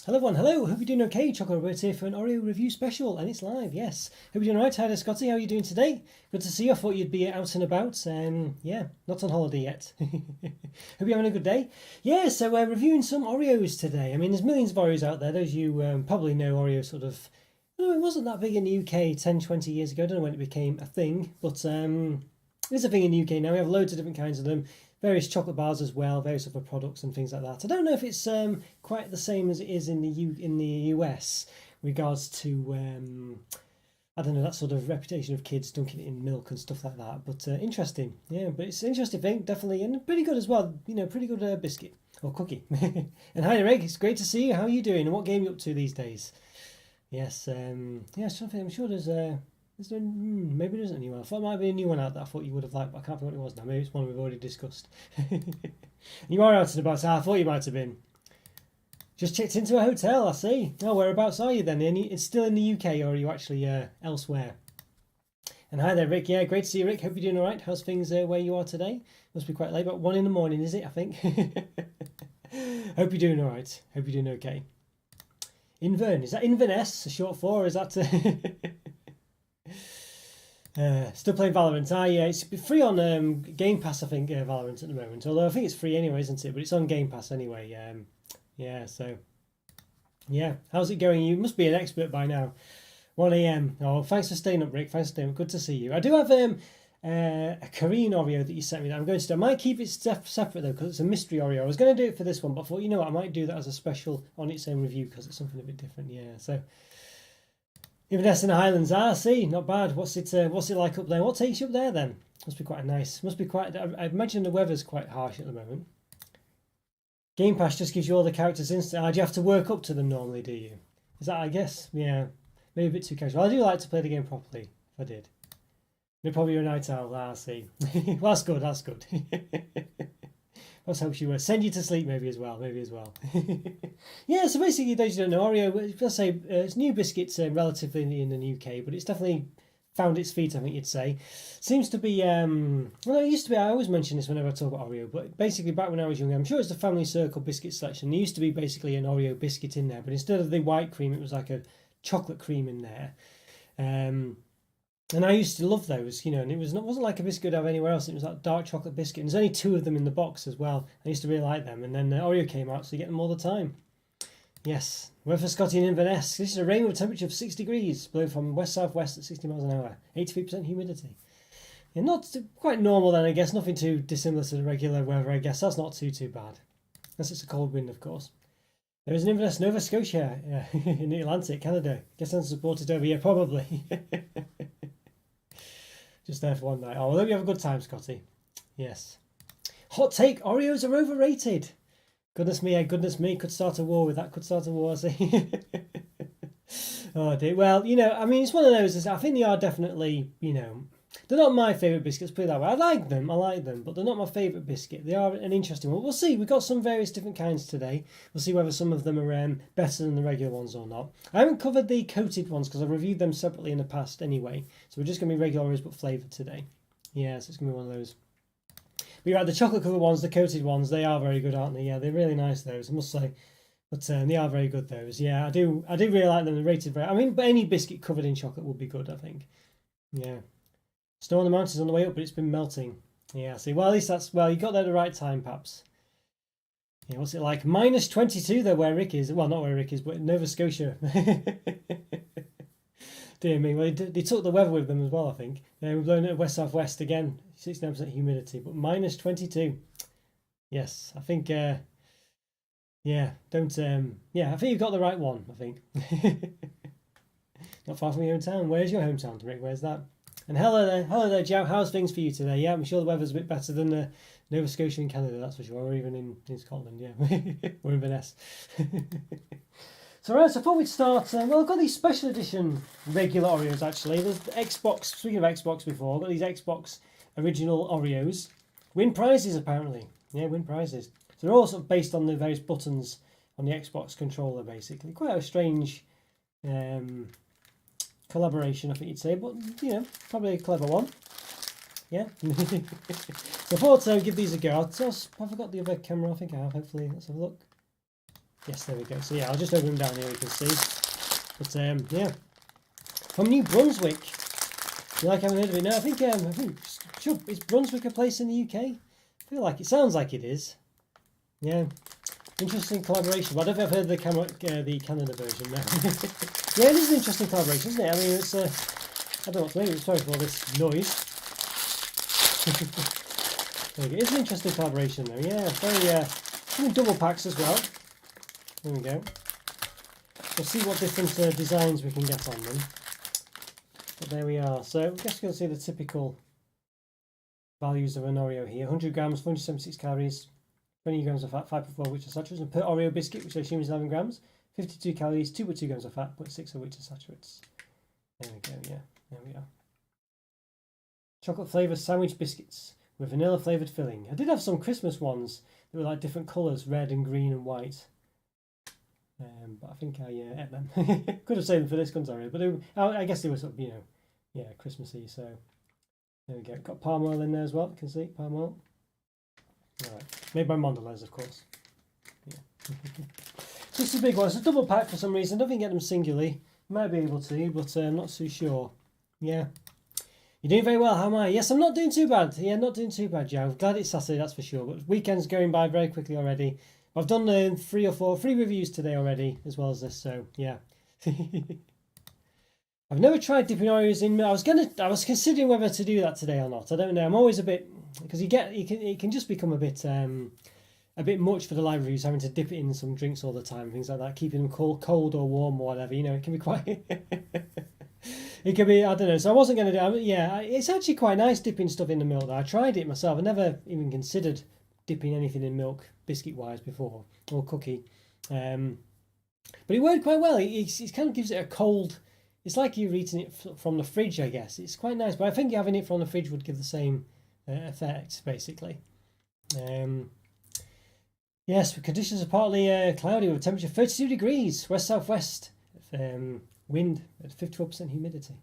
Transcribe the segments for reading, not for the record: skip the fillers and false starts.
Hello everyone, hello, hope you're doing okay. Chocolo Roberto here for an Oreo review special, and it's live, yes. Hope you're doing alright. Hi there, Scotty, how are you doing today? Good to see you. I thought you'd be out and about. Yeah, not on holiday yet. Hope you're having a good day. Yeah, so we're reviewing some Oreos today. I mean, there's millions of Oreos out there. Those of you probably know Oreo sort of, it wasn't that big in the UK 10, 20 years ago. I don't know when it became a thing, but it's a thing in the UK now. We have loads of different kinds of them. Various chocolate bars as well, various other products and things like that. I don't know if it's quite the same as it is in the US regards to I don't know, that sort of reputation of kids dunking it in milk and stuff like that. But interesting, yeah. But it's an interesting thing, definitely, and pretty good as well. You know, pretty good biscuit or cookie. And hi, Rick. It's great to see you. How are you doing? And what game are you up to these days? Yes, yeah. I'm sure there's maybe there isn't a new one. I thought there might be a new one out that I thought you would have liked, but I can't think what it was now. Maybe it's one we've already discussed. You are out and about, so I thought you might have been. Just checked into a hotel, I see. Oh, whereabouts are you then? It's still in the UK, or are you actually elsewhere? And hi there, Rick. Yeah, great to see you, Rick. Hope you're doing all right. How's things where you are today? Must be quite late, about 1 in the morning, is it? I think. Hope you're doing all right. Hope you're doing okay. Invern, is that Inverness, short for, or is that... Still playing Valorant. Yeah, it's free on Game Pass, I think, Valorant at the moment. Although I think it's free anyway, isn't it? But it's on Game Pass anyway. Yeah, so... Yeah, how's it going? You must be an expert by now. 1 a.m. Oh, thanks for staying up, Rick. Thanks for staying up. Good to see you. I do have a Korean Oreo that you sent me that I'm going to do. I might keep it separate, though, because it's a mystery Oreo. I was going to do it for this one, but I thought, you know what, I might do that as a special on its own review, because it's something a bit different. Yeah, so... Inverness in the Highlands. See, not bad. What's it like up there? What takes you up there then? Must be quite nice. Must be quite. I imagine the weather's quite harsh at the moment. Game Pass just gives you all the characters instantly. Do you have to work up to them normally? Do you? Is that? I guess. Yeah. Maybe a bit too casual. I do like to play the game properly. If I did. You're probably a night owl. I see. Well, that's good. That's good. That helps you send you to sleep maybe as well. Yeah, so basically, those who don't know, Oreo, let's say it's new biscuits relatively in the UK, but it's definitely found its feet, I think you'd say. Seems to be, well, it used to be, I always mention this whenever I talk about Oreo, but basically back when I was younger, I'm sure it's the Family Circle biscuit selection. There used to be basically an Oreo biscuit in there, but instead of the white cream, it was like a chocolate cream in there. And I used to love those, and it wasn't like a biscuit I'd have anywhere else. It was like dark chocolate biscuit. And there's only 2 of them in the box as well. I used to really like them. And then Oreo came out, so you get them all the time. Yes, we're for Scotty and Inverness. This is a rain with a temperature of 6 degrees, blowing from west-southwest at 60 miles an hour, 83% humidity. Yeah, not quite normal then, I guess. Nothing too dissimilar to the regular weather, I guess. That's not too bad. Unless it's a cold wind, of course. There is an Inverness, Nova Scotia, in the Atlantic, Canada. Guess I'm supported over here, probably. Just there for one night. Oh, well, hope you have a good time, Scotty. Yes. Hot take, Oreos are overrated. Goodness me. Could start a war with that. Could start a war, I see. Oh, dear. Well, I mean, it's one of those, I think they are definitely, they're not my favourite biscuits, put it that way. I like them, but they're not my favourite biscuit. They are an interesting one. We'll see. We've got some various different kinds today. We'll see whether some of them are better than the regular ones or not. I haven't covered the coated ones because I've reviewed them separately in the past anyway. So we're just going to be regular Oreos but flavoured today. Yeah, so it's going to be one of those. But you're right, the chocolate covered ones, the coated ones, they are very good, aren't they? Yeah, they're really nice, those, I must say. But they are very good, those. Yeah, I do really like them. They're rated very... I mean, but any biscuit covered in chocolate would be good, I think. Yeah. Snow on the mountains on the way up, but it's been melting. Yeah, see, well, at least you got there at the right time, perhaps. Yeah, what's it like? Minus 22, though, where Rick is. Well, not where Rick is, but Nova Scotia. Dear me, well, they took the weather with them as well, I think. We're blowing it west-southwest again, 69% humidity, but minus 22. Yes, I think, yeah, I think you've got the right one, I think. Not far from your hometown. Where's your hometown, Rick? Where's that? And hello there, Joe. How's things for you today? Yeah, I'm sure the weather's a bit better than Nova Scotia in Canada, that's for sure, or even in Scotland, yeah. Or in Inverness. So, right, so before we start, well, I've got these special edition regular Oreos, actually. There's the Xbox, speaking of Xbox before, I've got these Xbox original Oreos. Win prizes, apparently. Yeah, win prizes. So they're all sort of based on the various buttons on the Xbox controller, basically. Quite a strange... collaboration, I think you'd say, but probably a clever one. Yeah. Before I give these a go, have I got the other camera? I think I have. Hopefully, let's have a look. Yes, there we go. So yeah, I'll just open them down here, you can see. But yeah, from New Brunswick. You like, haven't heard of it? No, I think sure, is Brunswick a place in the UK? I feel like it sounds like it is. Yeah, interesting collaboration. But I don't think I've heard the Canada version now. Yeah, it is an interesting collaboration, isn't it? I mean, it's I don't know what to make. Sorry for all this noise. There we go. It's an interesting collaboration though. Yeah, very double packs as well. There we go. We'll see what different designs we can get on them. But there we are. So I guess you're going to see the typical values of an Oreo here. 100 grams, 476 calories, 20 grams of fat, 5.4 which are saturates, and per Oreo biscuit, which I assume is 11 grams, 52 calories, 2.2 grams of fat, 0.6 of which are saturates. There we go, yeah, there we are. Chocolate flavoured sandwich biscuits with vanilla flavoured filling. I did have some Christmas ones that were like different colours, red and green and white. But I think I ate them. Could have saved them for this, couldn't I? But I guess they were sort of, yeah, Christmassy. So there we go. Got palm oil in there as well. You can see palm oil. All right, made by Mondelez, of course. Yeah. Just a big one. It's a double pack for some reason. I don't think get them singularly. Might be able to, but I'm not too sure. Yeah. You're doing very well. How am I? Yes, I'm not doing too bad. Yeah, not doing too bad, Joe. Glad it's Saturday, that's for sure. But weekend's going by very quickly already. I've done 3 or 4 free reviews today already, as well as this. So yeah, I've never tried dipping Oreos in. I was considering whether to do that today or not. I don't know. I'm always a bit, because it can just become a bit much for the live reviews, having to dip it in some drinks all the time, things like that, keeping them cold or warm or whatever. It can be quite. It can be, I don't know. So I wasn't going to do it. Yeah, it's actually quite nice dipping stuff in the milk. I tried it myself. I never even considered dipping anything in milk biscuit wise before, or cookie, but it worked quite well. It kind of gives it a cold, it's like you're eating it from the fridge, I guess. It's quite nice, but I think having it from the fridge would give the same effect basically. Yes, the conditions are partly cloudy with a temperature 32 degrees west southwest, wind at 54% humidity.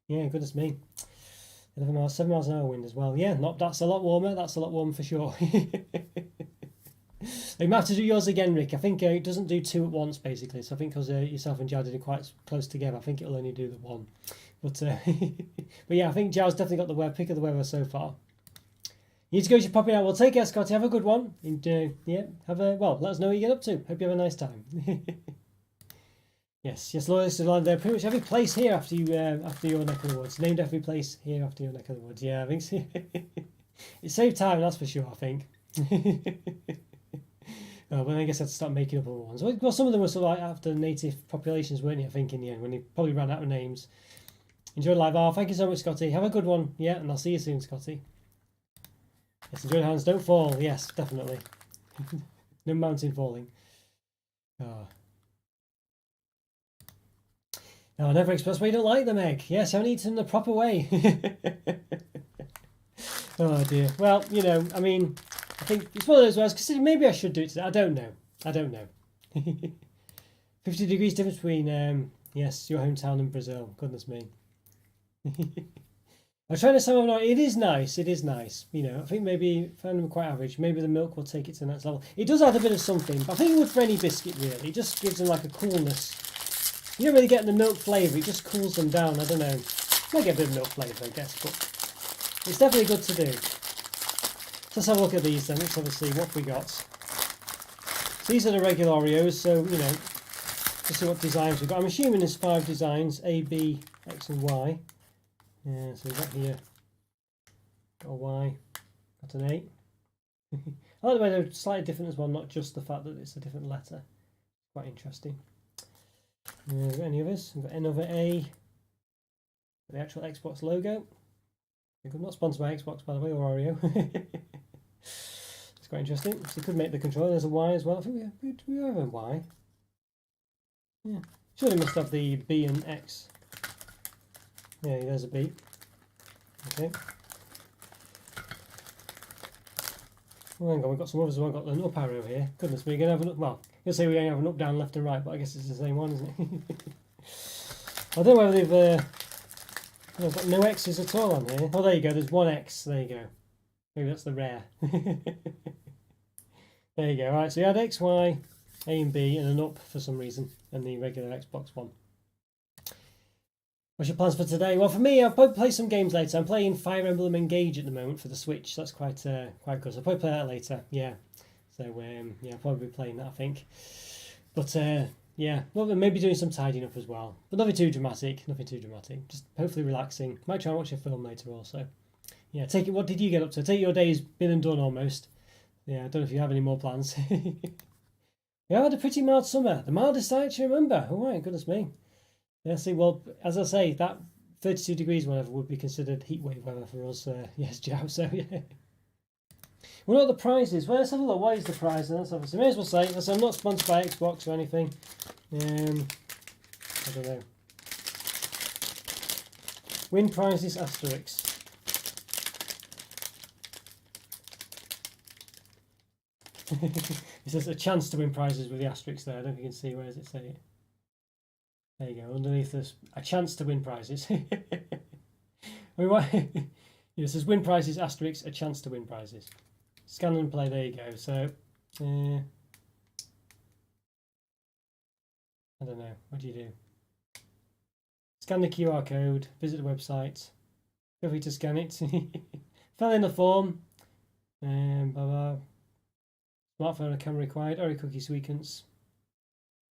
Yeah, goodness me. 11 miles, 7 miles an hour wind as well. Yeah, that's a lot warmer. That's a lot warmer for sure. You might have to do yours again, Rick. I think it doesn't do 2 at once, basically. So I think because yourself and Jao did it quite close together, I think it'll only do the 1. But but yeah, I think Jao's definitely got the pick of the weather so far. You need to go, you're popping out. Well, take care, Scotty. Have a good one. And yeah, let us know what you get up to. Hope you have a nice time. Yes, loyalists to land there. Pretty much every place here after your neck of the woods. Named every place here after your neck of the woods. Yeah, I think so. It saved time, that's for sure, I think. Oh, but I guess I'd start making up other ones. Well, some of them were sort of like after native populations, weren't you, I think, in the end, when they probably ran out of names. Enjoy live. Oh, thank you so much, Scotty. Have a good one. Yeah, and I'll see you soon, Scotty. Yes, enjoy the hands. Don't fall. Yes, definitely. No mountain falling. Oh. No, never express why you don't like them, Egg. Yes, I haven't eaten them the proper way. Oh dear. Well, I mean, I think it's one of those where I was considering maybe I should do it today. I don't know. 50 degrees difference between, yes, your hometown and Brazil. Goodness me. I was trying to somehow, it is nice. I think maybe, found them quite average. Maybe the milk will take it to the next level. It does add a bit of something, but I think it would for any biscuit, really. It just gives them like a coolness. You don't really get the milk flavour, it just cools them down. I don't know. Might get a bit of milk flavour, I guess, but it's definitely good to do. So let's have a look at these then. Let's have a see what we got. So these are the regular Oreos, so, let's see what designs we've got. I'm assuming there's 5 designs, A, B, X and Y. Yeah, so we've got here, got a Y, got an A. I like the way they're slightly different as well, not just the fact that it's a different letter. Quite interesting. We've got any others? We've got another A. The actual Xbox logo. I'm not sponsored by Xbox, by the way, or Oreo. It's quite interesting. So you could make the controller. There's a Y as well. I think we have a Y. Yeah. Surely must have the B and X. Yeah, there's a B. Okay. Well, hang on, we've got some others as well. We've got an up arrow here. Goodness me, we're going to have an up. Well, you'll say we're going to have an up, down, left, and right, but I guess it's the same one, isn't it? I don't know whether they've got no X's at all on here. Oh, there you go. There's 1 X. There you go. Maybe that's the rare. There you go. Right, so you had X, Y, A and B, and an up for some reason, and the regular Xbox One. What's your plans for today? Well, for me, I'll probably play some games later. I'm playing Fire Emblem Engage at the moment for the Switch. That's quite good. So I'll probably play that later. Yeah. So yeah, I'll probably be playing that, I think. But yeah, well, maybe doing some tidying up as well. But nothing too dramatic. Nothing too dramatic. Just hopefully relaxing. Might try and watch a film later also. Yeah. Take it. What did you get up to? Take your day's been and done almost. Yeah. I don't know if you have any more plans. We have had a pretty mild summer. The mildest I actually remember. Oh my goodness me. Yeah, see, well, as I say, that 32 degrees whatever would be considered heat wave weather for us. Yes, Joe, so yeah. Well, what the prize is? Well, let's have a look. What is the prize? That's obviously, may as well say, I'm not sponsored by Xbox or anything. I don't know. Win prizes asterisk. It says a chance to win prizes with the asterisk there. I don't know if you can see. Where does it say it? There you go. Underneath this, a chance to win prizes. It says win prizes asterisk, a chance to win prizes. Scan and play. There you go. So, I don't know. What do you do? Scan the QR code. Visit the website. Feel free to scan it. Fill in the form. Blah blah. Smartphone and camera required. Oreo cookie sequence.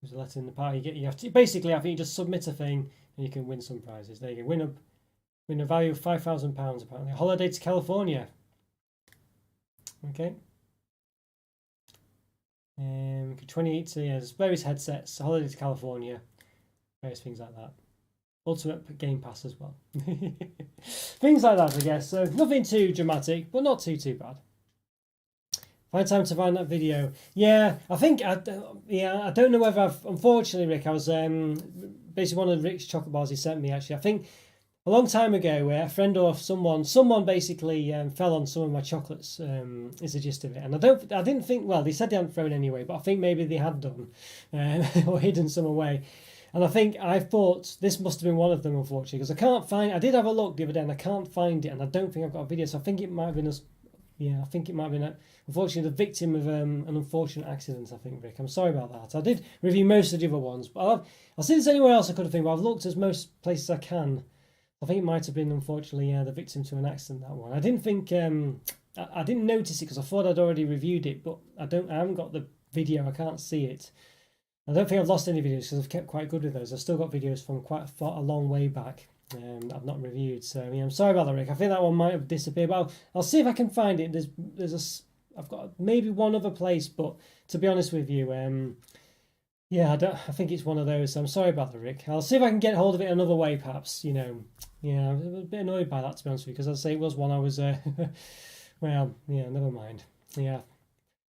There's a letter in the part. You have to basically. I think you just submit a thing and you can win some prizes. There you go. Win a value of £5,000 apparently. A holiday to California. Okay. 28. So yeah, there's various headsets. A holiday to California. Various things like that. Ultimate Game Pass as well. Things like that, I guess. So nothing too dramatic, but not too bad. Find time to find that video. Yeah, I think I don't know whether unfortunately, Rick, I was basically one of Rick's chocolate bars he sent me. Actually, I think a long time ago, a friend or someone basically fell on some of my chocolates. Is the gist of it, and I didn't think. Well, they said they hadn't thrown anyway, but I think maybe they had done or hidden some away. And I thought this must have been one of them, unfortunately, because I can't find. I did have a look the other day, and I can't find it, and I don't think I've got a video. So I think it might have been I think it might have been unfortunately the victim of an unfortunate accident. I think, Rick. I'm sorry about that. I did review most of the other ones, but I'll see if there's anywhere else I could have think. But I've looked as most places I can. I think it might have been unfortunately the victim to an accident. That one. I didn't think. I didn't notice it because I thought I'd already reviewed it, but I haven't got the video. I can't see it. I don't think I've lost any videos because I've kept quite good with those. I've still got videos from quite a long way back that I've not reviewed. So yeah, I'm sorry about that, Rick. I think that one might have disappeared, but I'll see if I can find it. I've got maybe one other place, but to be honest with you, yeah, I think it's one of those. So I'm sorry about that, Rick. I'll see if I can get hold of it another way, perhaps. Yeah, I was a bit annoyed by that, to be honest with you, because as I say, it was one I was. Well, yeah, never mind. Yeah.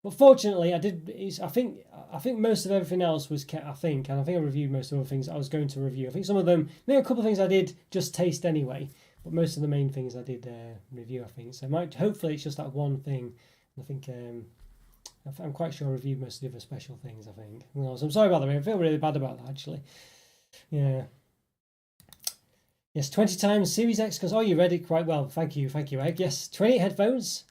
But fortunately, I think most of everything else was kept. I think I reviewed most of the things I was going to review. I think some of them, maybe a couple of things I did just taste anyway. But most of the main things I did review. I think so. Hopefully it's just that one thing. I think I'm quite sure I reviewed most of the other special things. I think. Well, so I'm sorry about that. I feel really bad about that actually. Yeah. Yes, 20 times Series X. Because you read it quite well. Thank you, Egg. Yes, 28 headphones.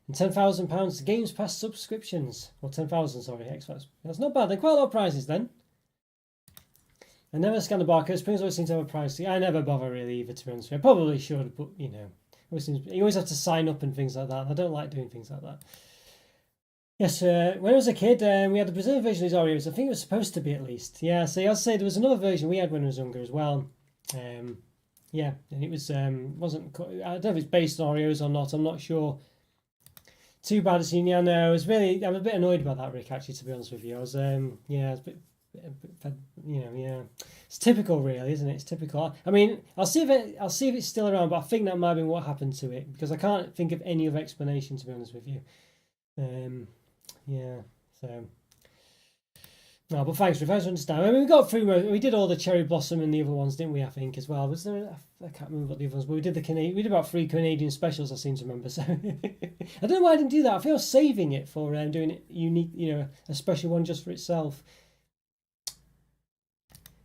And £10,000 Games Pass subscriptions. Or 10,000, sorry, Xbox. That's not bad. They're quite a lot of prizes then. I never scan the barcode. Springs always seem to have a price. I never bother really either, to be honest with you. I probably should, but you always have to sign up and things like that. And I don't like doing things like that. Yes, when I was a kid, we had the Brazilian version of these Oreos. I think it was supposed to be at least. Yeah, so I'll say there was another version we had when I was younger as well. Yeah, and it was wasn't. I don't know if it's based on Oreos or not. I'm not sure. Too bad it's yeah, no, I'm a bit annoyed about that, Rick, actually, to be honest with you. I was yeah, it's a bit yeah. It's typical really, isn't it? It's typical. I mean, I'll see if it's still around, but I think that might have been what happened to it because I can't think of any other explanation, to be honest with you. Yeah, so no, but thanks, Rick. I understand. I mean, we did all the cherry blossom and the other ones, didn't we? I think as well. Was there? I can't remember what the other ones. But we did about 3 Canadian specials. I seem to remember. So I don't know why I didn't do that. I feel I was saving it for doing it unique. A special one just for itself.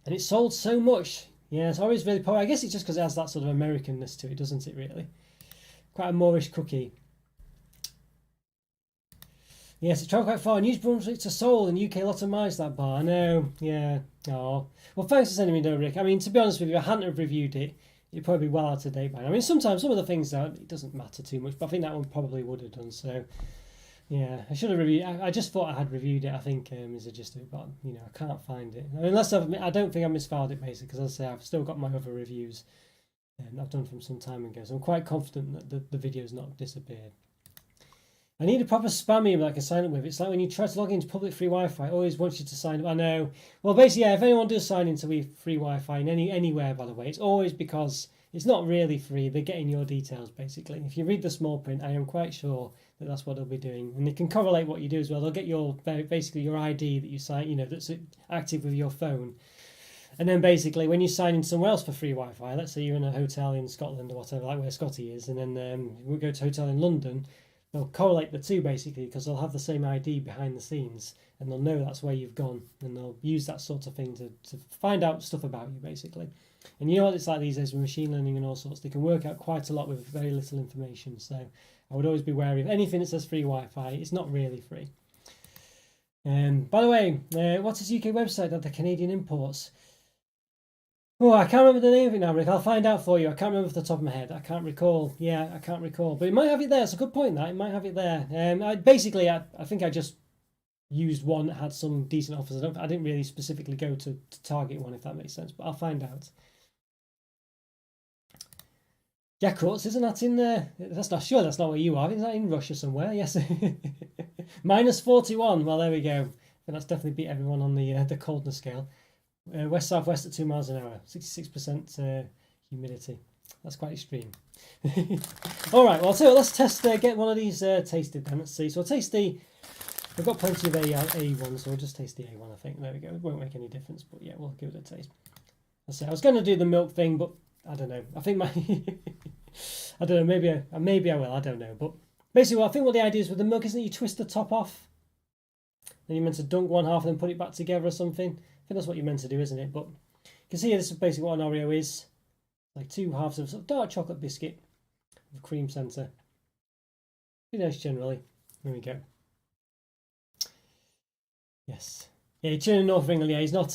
And it sold so much. Yeah, it's always really popular. I guess it's just because it has that sort of Americanness to it, doesn't it? Really, quite a Moorish cookie. Yes, it travelled quite far. News Brunswick to Seoul in UK, lots of miles that bar. I know, yeah. Oh, well, thanks for sending me though, Rick. I mean, to be honest with you, I hadn't have reviewed it. It'd probably be well out of date by now. I mean, sometimes some of the things it doesn't matter too much, but I think that one probably would have done. So, yeah, I should have reviewed. I just thought I had reviewed it. I think is it just, but I can't find it. I mean, I don't think I misfiled it basically because as I say, I've still got my other reviews. I've done from some time ago, so I'm quite confident that the video's not disappeared. I need a proper spam email I can sign up with. It's like when you try to log into public free Wi-Fi, it always wants you to sign up. I know. Well, basically, yeah, if anyone does sign into free Wi-Fi in anywhere, by the way, it's always because it's not really free. They're getting your details, basically. If you read the small print, I am quite sure that that's what they'll be doing. And they can correlate what you do as well. They'll get basically your ID that you sign, that's active with your phone. And then basically, when you sign in somewhere else for free Wi-Fi, let's say you're in a hotel in Scotland or whatever, like where Scotty is, and then we go to a hotel in London, they'll correlate the two basically because they'll have the same ID behind the scenes and they'll know that's where you've gone and they'll use that sort of thing to find out stuff about you basically. And you know what it's like these days with machine learning and all sorts, they can work out quite a lot with very little information. So I would always be wary of anything that says free Wi-Fi. It's not really free. By the way, what's his UK website that the Canadian imports? Oh, I can't remember the name of it now, Rick. I'll find out for you. I can't remember off the top of my head. I can't recall. Yeah, I can't recall. But it might have it there. It's a good point, that. It might have it there. I think I just used one that had some decent offers. I didn't really specifically go to target one, if that makes sense. But I'll find out. Yakurts, isn't that in there? That's not where you are. Isn't that in Russia somewhere? Yes. Minus 41. Well, there we go. And that's definitely beat everyone on the coldness scale. West-southwest at 2 miles an hour, 66% humidity. That's quite extreme. All right, well, so let's test, get one of these tasted then. Let's see. So I'll taste I've got plenty of A1, so we'll just taste the A1, I think. There we go. It won't make any difference, but yeah, we'll give it a taste. Let's see. I was going to do the milk thing, but I don't know. I think I don't know, maybe I will, I don't know. But basically, I think what the idea is with the milk isn't that you twist the top off. Then you're meant to dunk one half and then put it back together or something. I think that's what you're meant to do, isn't it? But you can see this is basically what an Oreo is. Like 2 halves of sort of dark chocolate biscuit with cream centre. Pretty nice generally. There we go. Yes. Yeah, Churning North of England, yeah, he's not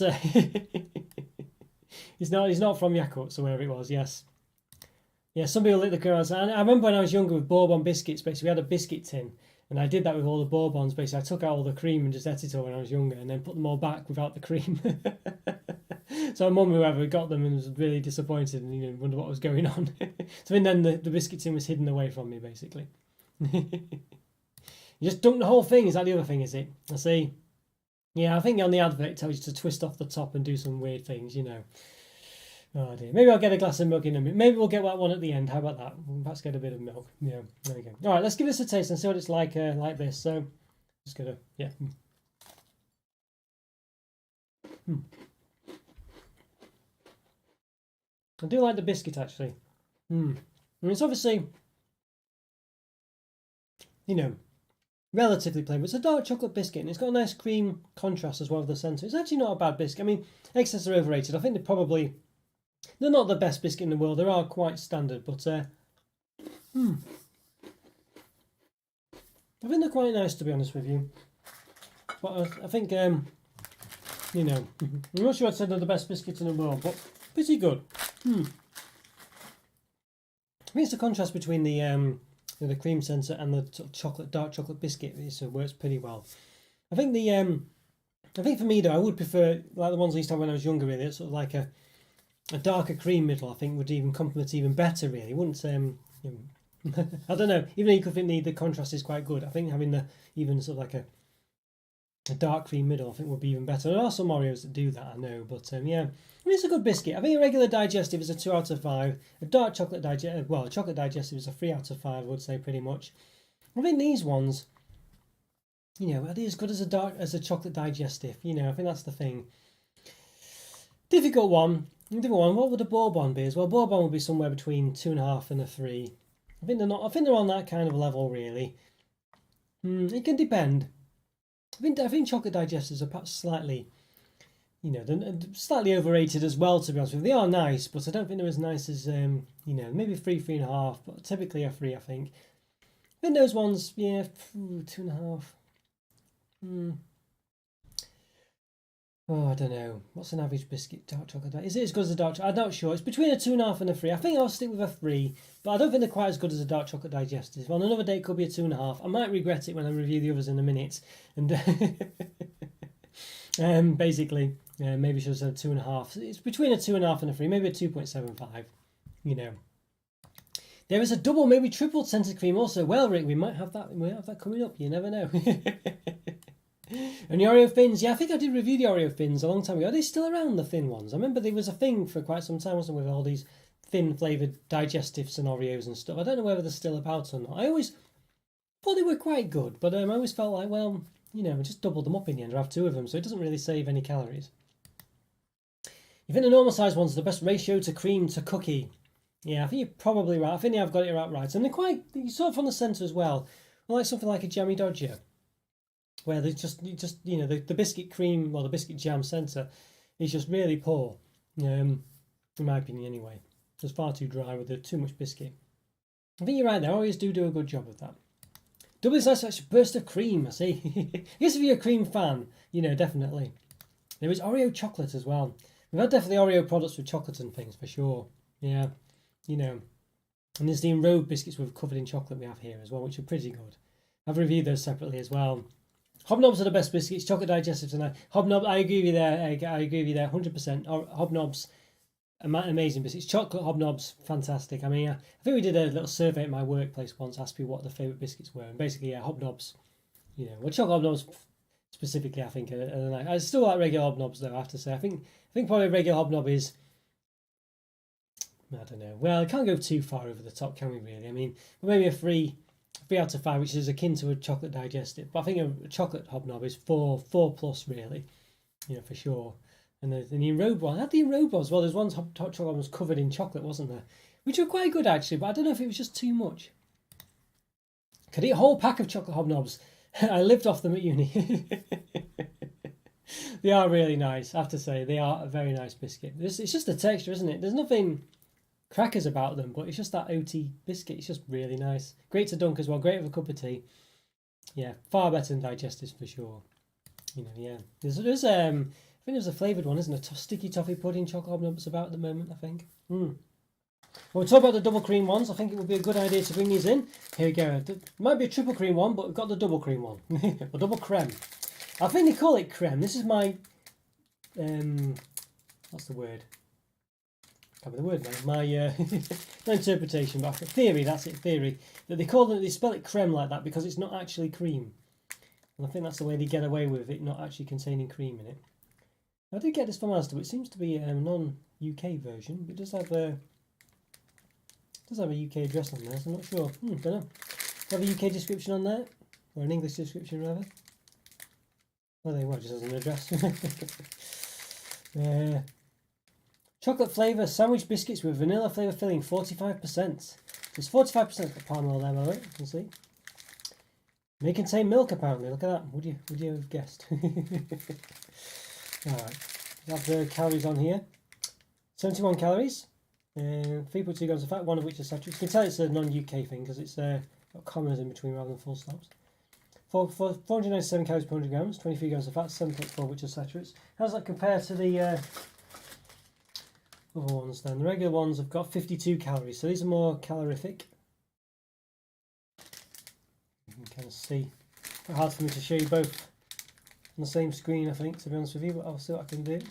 he's not from Yakurts or wherever it was, yes. Yeah, some people lick the kernels. I remember when I was younger with Bourbon biscuits, basically we had a biscuit tin. And I did that with all the Bourbons, basically. I took out all the cream and just ate it all when I was younger and then put them all back without the cream. So my mum, whoever, got them and was really disappointed and wondered what was going on. So then the biscuit tin was hidden away from me, basically. You just dunk the whole thing. Is that the other thing, is it? I see. Yeah, I think on the advert it tells you to twist off the top and do some weird things, Oh dear. Maybe I'll get a glass of milk in a minute. Maybe we'll get that one at the end. How about that? We'll perhaps get a bit of milk. Yeah, there we go. All right, let's give this a taste and see what it's like this. So, just gonna, yeah. I do like the biscuit actually. I mean, it's obviously, relatively plain, but it's a dark chocolate biscuit and it's got a nice cream contrast as well with the centre. It's actually not a bad biscuit. I mean, excess are overrated. I think they're not the best biscuit in the world. They are quite standard, but I think they're quite nice, to be honest with you. But I think, I'm not sure I'd say they're the best biscuits in the world, but pretty good. I think it's the contrast between the cream centre and the sort of dark chocolate biscuit. It works pretty well. I think for me though, I would prefer like the ones I used to have when I was younger. Really, it's sort of like a darker cream middle. I think would even complement even better. Really, wouldn't I don't know. Even though you could think the contrast is quite good, I think having even sort of like a dark cream middle, I think would be even better. There are some Oreos that do that, I know, but yeah, I mean it's a good biscuit. I think a regular digestive is a 2 out of 5. A dark chocolate digestive, a chocolate digestive is a 3 out of 5. I would say pretty much. I think these ones, are they as good as a chocolate digestive? I think that's the thing. Difficult one. What would a Bourbon be as well? Bourbon would be somewhere between 2.5 and a 3. I think they're not. I think they're on that kind of level, really. It can depend. I think chocolate digestives are perhaps slightly, they're slightly overrated as well. To be honest with you, they are nice, but I don't think they're as nice as maybe 3.5, but typically a 3. I think those ones, yeah, 2.5. Oh, I don't know. What's an average biscuit dark chocolate? Is it as good as a dark chocolate? I'm not sure. It's between a 2.5 and a 3. I think I'll stick with a 3, but I don't think they're quite as good as a dark chocolate digestive. On another day, it could be a 2.5. I might regret it when I review the others in a minute. And basically, maybe should have said 2.5. It's between a 2.5 and a 3, maybe a 2.75. You know. There is a double, maybe triple scented cream also. Well, Rick, we might have that. We might have that coming up. You never know. And the Oreo Thins, yeah, I think I did review the Oreo Thins a long time ago. Are they still around, the thin ones? I remember there was a thing for quite some time, wasn't there, with all these thin flavoured digestives and Oreos and stuff. I don't know whether they're still about or not. I always thought they were quite good, but I always felt like, well, you know, just double them up in the end or have 2 of them, so it doesn't really save any calories. You think the normal size ones are the best ratio to cream to cookie? Yeah, I think you're probably right. I think I've got it right. And they're quite, you sort of from the centre as well. Like something like a Jammy Dodger, where there's just you know, the biscuit cream or the biscuit jam centre is just really poor, in my opinion anyway. It's far too dry with too much biscuit. I think you're right there. Oreos do a good job of that. Doubly sliced such a burst of cream, I see. I guess if you're a cream fan, you know, definitely. There is Oreo chocolate as well. We've had definitely Oreo products with chocolate and things for sure. Yeah, you know. And there's the enrobed biscuits with covered in chocolate we have here as well, which are pretty good. I've reviewed those separately as well. Hobnobs are the best biscuits. Chocolate digestives and Hobnob, I agree with you there. I agree with you there, 100%. Hobnobs, amazing biscuits. Chocolate Hobnobs, fantastic. I mean, I think we did a little survey at my workplace once, asked people what their favourite biscuits were, and basically, yeah, Hobnobs. You know, well, chocolate Hobnobs specifically, I think, I still like regular Hobnobs though. I have to say, I think probably regular Hobnob is, I don't know. Well, it can't go too far over the top, can we? Really? I mean, maybe a 3 out of 5, which is akin to a chocolate digestive. But I think a chocolate Hobnob is 4 plus, really, you know, for sure. And the enrobed one, I had the enrobed ones. Well, there's one chocolate was covered in chocolate, wasn't there? Which were quite good actually, but I don't know if it was just too much. Could eat a whole pack of chocolate Hobnobs. I lived off them at uni. They are really nice, I have to say. They are a very nice biscuit. It's just the texture, isn't it? There's nothing crackers about them, but it's just that OT biscuit. It's just really nice. Great to dunk as well. Great with a cup of tea. Yeah, far better than digestives for sure. You know, yeah. There's I think there's a flavoured one, isn't it? Sticky toffee pudding chocolate Hobnobs about at the moment, I think. Well, we'll talk about the double cream ones. I think it would be a good idea to bring these in. Here we go. It might be a triple cream one, but we've got the double cream one. Or double creme. I think they call it creme. This is my what's the word? Can't be the word now. My no interpretation, but theory. That's it. Theory that they spell it creme like that because it's not actually cream, and I think that's the way they get away with it not actually containing cream in it. I did get this from Asda, but it seems to be a non-UK version. But it does have a UK address on there, so I'm not sure. Don't know. Do you have a UK description on there, or an English description rather? Well, there you go, just as an address. Chocolate flavour sandwich biscuits with vanilla flavour filling, 45%. There's 45% got palm oil there, by the way. You can see. May contain milk, apparently. Look at that. Would you have guessed? All right. We have the calories on here. 71 calories. 3.2 grams of fat, one of which is saturated. You can tell it's a non-UK thing because it's got commas in between rather than full stops. 497 calories per 100 grams, 23 grams of fat, 7.4 which are saturates. How does that compare to the other ones then? The regular ones have got 52 calories, so these are more calorific. You can kind of see. Quite hard for me to show you both on the same screen, I think, to be honest with you, but I'll see what I can do.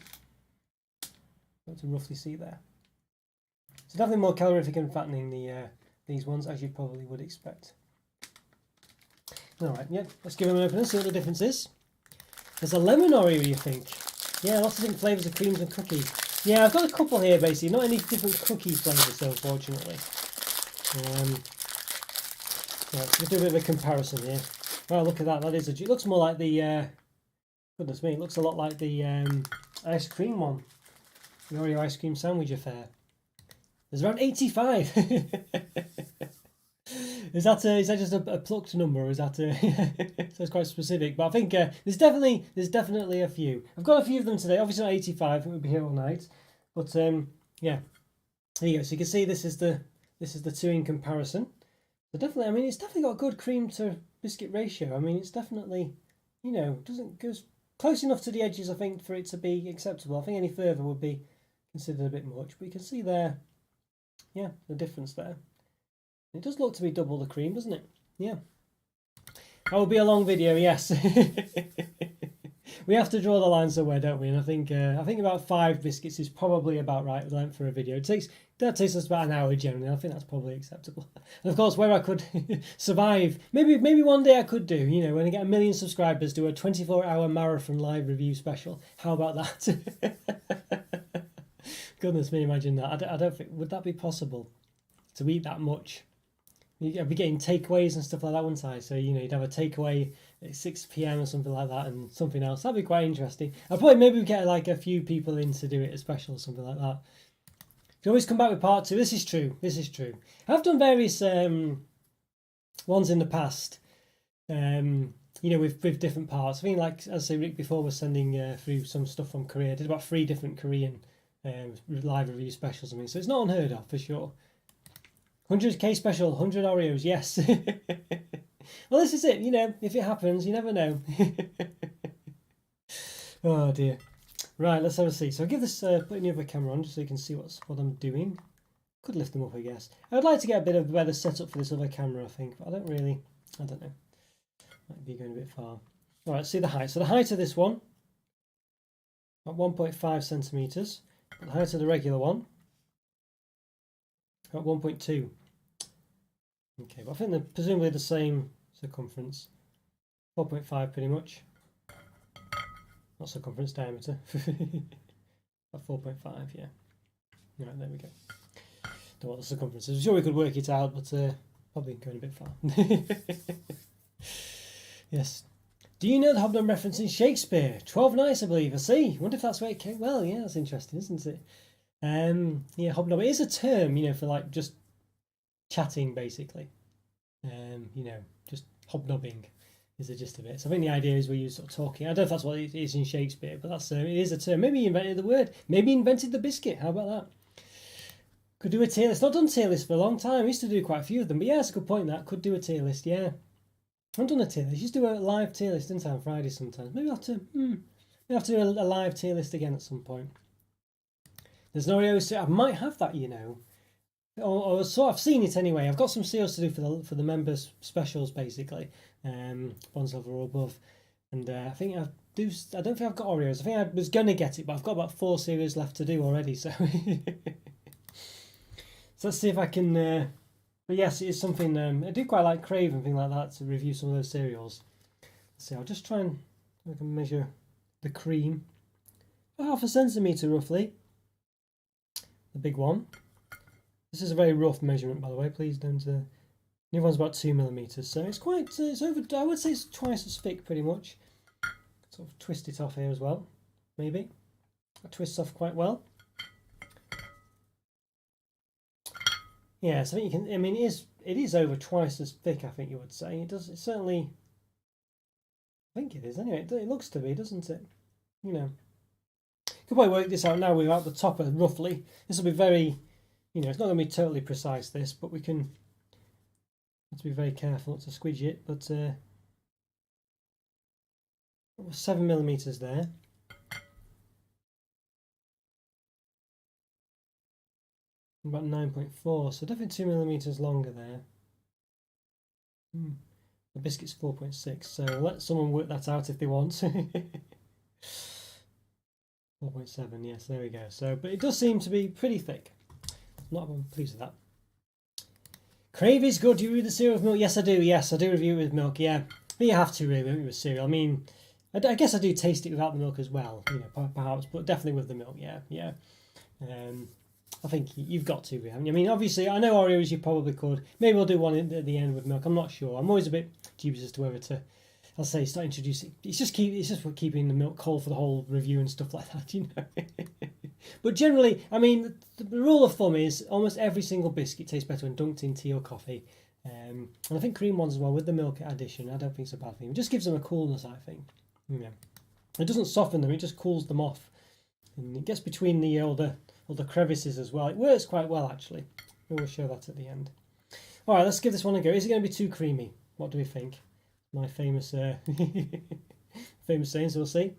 Got to roughly see there. So definitely more calorific and fattening these ones, as you probably would expect. Alright, yeah, let's give them an open and see what the difference is. There's a lemon Oreo, you think? Yeah, lots of different flavours of creams and cookies. Yeah, I've got a couple here, basically. Not any different cookie flavours, though, unfortunately. Yeah, let's do a bit of a comparison here. Wow, look at that. It looks more like the... goodness me, it looks a lot like the ice cream one. The Oreo ice cream sandwich affair. There's around 85. Is that just a plucked number, or is that so it's quite specific? But I think there's definitely a few. I've got a few of them today. Obviously not 85. I think we'll be here all night. But yeah, there you go. So you can see this is the two in comparison. So definitely, I mean, it's definitely got a good cream to biscuit ratio. I mean, it's definitely, you know, doesn't goes close enough to the edges, I think, for it to be acceptable. I think any further would be considered a bit much, but you can see there, yeah, the difference there. It does look to be double the cream, doesn't it? Yeah. That will be a long video, yes. We have to draw the line somewhere, don't we? And I think about 5 biscuits is probably about right length for a video. That takes us about an hour generally. I think that's probably acceptable. And of course, where I could survive, maybe one day I could do, you know, when I get 1 million subscribers, do a 24-hour marathon live review special. How about that? Goodness me, imagine that. I don't think, would that be possible to eat that much? I'd be getting takeaways and stuff like that, wouldn't I? So, you know, you'd have a takeaway at 6 p.m. or something like that, and something else. That'd be quite interesting. I'd probably maybe get like a few people in to do it, a special or something like that. You can always come back with part 2. This is true. This is true. I've done various ones in the past, you know, with different parts. I think, like, as I say, Rick before was sending through some stuff from Korea. I did about 3 different Korean live review specials. I mean, so it's not unheard of for sure. 100k special, 100 Oreos, yes. Well, this is it, you know, if it happens, you never know. Oh dear. Right, let's have a see. So I'll give this, putting the other camera on just so you can see what I'm doing. Could lift them up, I guess. I would like to get a bit of a better setup for this other camera, I think, but I don't know. Might be going a bit far. All right, see the height. So the height of this one, about 1.5 centimetres. The height of the regular one, at 1.2. Okay, but I think they're presumably the same circumference. 4.5 pretty much. Not circumference, diameter. At 4.5, yeah. Right, there we go. Don't know what the circumference is. I'm sure we could work it out, but probably going a bit far. Yes. Do you know the Hobnob reference in Shakespeare? 12 Nights, I believe. I see. Wonder if that's where it came. Well, yeah, that's interesting, isn't it? Yeah, hobnob. It is a term, you know, for like just chatting, basically. You know, just hobnobbing is the gist of it. So I think the idea is where you're sort of talking. I don't know if that's what it is in Shakespeare, but that's it is a term. Maybe he invented the word. Maybe he invented the biscuit. How about that? Could do a tier list. Not done tier list for a long time. I used to do quite a few of them, but yeah, it's a good point. That could do a tier list. Yeah, I haven't done a tier list. I used to do a live tier list, didn't I, on Friday sometimes? Maybe I'll have to. Maybe I'll have to do a live tier list again at some point. There's no Oreos. I might have that, you know, or so I've seen it anyway. I've got some seals to do for the members specials, basically, bronze, silver, or above, and I think I do. I don't think I've got Oreos. I think I was gonna get it, but I've got about 4 series left to do already. So, so let's see if I can. But yes, it is something I do quite like Crave and things like that to review some of those cereals. Let's see. I'll just try and I can measure the cream. 0.5 centimetre roughly. The big one. This is a very rough measurement, by the way. Please don't. The other one's about 2 millimeters, so it's quite. It's over. I would say it's twice as thick, pretty much. Sort of twist it off here as well, maybe. It twists off quite well. Yeah, so I think you can. I mean, it is over twice as thick. I think you would say it does. It certainly. I think it is. Anyway, it looks to be, doesn't it? You know. Could probably work this out now. We're at the top of roughly. This will be very, you know, it's not going to be totally precise this, but we can have to be very careful not to squidge it. But 7 millimeters there. About 9.4, so definitely 2 millimeters longer there. The biscuit's 4.6, so let someone work that out if they want. 4.7, yes, there we go. So, but it does seem to be pretty thick. I'm pleased with that. Crave is good. Do you review the cereal with milk? Yes, I do. Yes, I do review it with milk. Yeah, but you have to review it with cereal. I mean, I guess I do taste it without the milk as well. You know, perhaps, but definitely with the milk. Yeah, yeah. I think you've got to, haven't you? I mean, obviously, I know Oreos you probably could. Maybe we'll do one at the end with milk. I'm not sure. I'm always a bit dubious as to whether to. I'll say start introducing. It's just keeping the milk cold for the whole review and stuff like that, you know. But generally, I mean, the rule of thumb is almost every single biscuit tastes better when dunked in tea or coffee. And I think cream ones as well with the milk addition. I don't think it's a bad thing. It just gives them a coolness, I think. Yeah. It doesn't soften them. It just cools them off, and it gets between the all the crevices as well. It works quite well actually. We'll show that at the end. All right, let's give this one a go. Is it going to be too creamy? What do we think? My famous famous saying, so we'll see.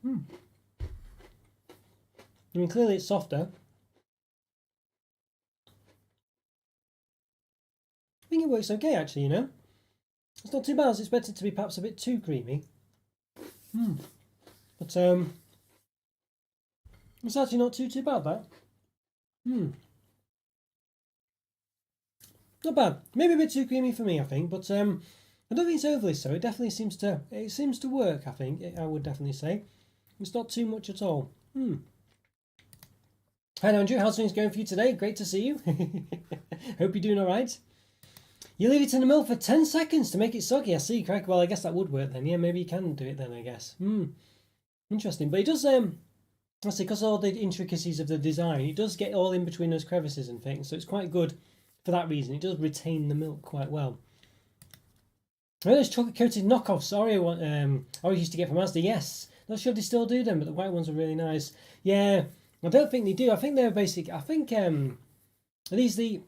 I mean, clearly it's softer. I think it works okay, actually, you know. It's not too bad. I was expected to be perhaps a bit too creamy. But it's actually not too bad, that. Not bad. Maybe a bit too creamy for me, I think, but I don't think it's overly so. It definitely seems to work, I think. I would definitely say. It's not too much at all. Hi Andrew, how's things going for you today? Great to see you. Hope you're doing alright. You leave it in the milk for 10 seconds to make it soggy. I see, crack. Well, I guess that would work then. Yeah, maybe you can do it then, I guess. Interesting. But it does, I see, because of all the intricacies of the design, it does get all in between those crevices and things, so it's quite good for that reason. It does retain the milk quite well. Those chocolate coated knockoffs Oreo used to get from Asda. Yes, not sure if they still do them, but the white ones are really nice. Yeah, I don't think they do. I think they're basic. I think are these the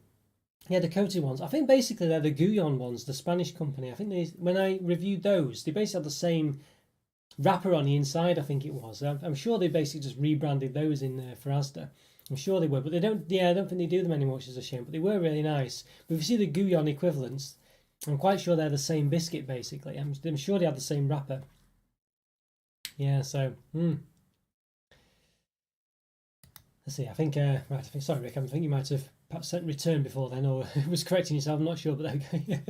coated ones. I think basically they're the Guyon ones, the Spanish company. I think when I reviewed those, they basically had the same wrapper on the inside. I think it was. I'm sure they basically just rebranded those in there for Asda. I'm sure they were, but they don't. Yeah, I don't think they do them anymore, which is a shame. But they were really nice. But if you see the Guyon equivalents, I'm quite sure they're the same biscuit. Basically, I'm sure they have the same wrapper. Yeah. So. Let's see. I think. Right. I think. Sorry, Rick. I think you might have perhaps sent return before then, or was correcting yourself. I'm not sure, but okay.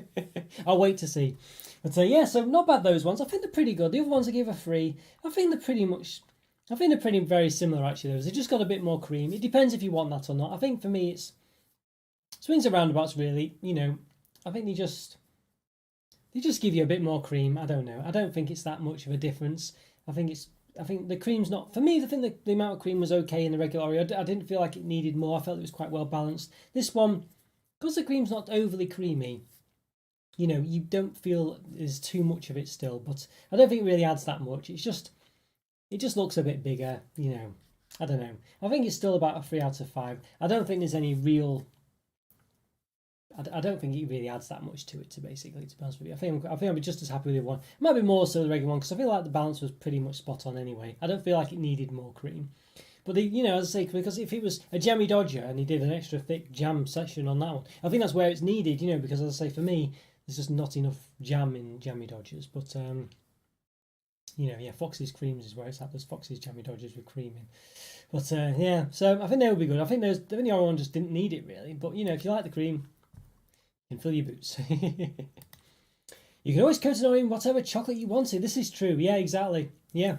I'll wait to see. But yeah. So not bad, those ones. I think they're pretty good. The other ones I gave a 3. I think they're pretty much. I think they're pretty very similar actually. They just got a bit more cream. It depends if you want that or not. I think for me it's swings and roundabouts really. You know, I think they just give you a bit more cream. I don't know. I don't think it's that much of a difference. I think the cream's not for me. I think the amount of cream was okay in the regular Oreo. I didn't feel like it needed more. I felt it was quite well balanced. This one, because the cream's not overly creamy, you know, you don't feel there's too much of it still. But I don't think it really adds that much. It just looks a bit bigger, you know. I don't know. I think it's still about a 3 out of 5. I don't think there's any real. I don't think it really adds that much to it. To be honest with you, I think I'll be just as happy with the one. It might be more so the regular one because I feel like the balance was pretty much spot on anyway. I don't feel like it needed more cream. But as I say, because if it was a jammy Dodger and he did an extra thick jam section on that one, I think that's where it's needed. You know, because as I say, for me, there's just not enough jam in jammy Dodgers. But Foxy's creams is where it's at. There's Foxy's jammy Dodgers with cream in. But so I think they would be good. I think the Oreo one just didn't need it really. But if you like the cream, you can fill your boots. You can always coat it on in whatever chocolate you wanted. This is true. Yeah, exactly. Yeah.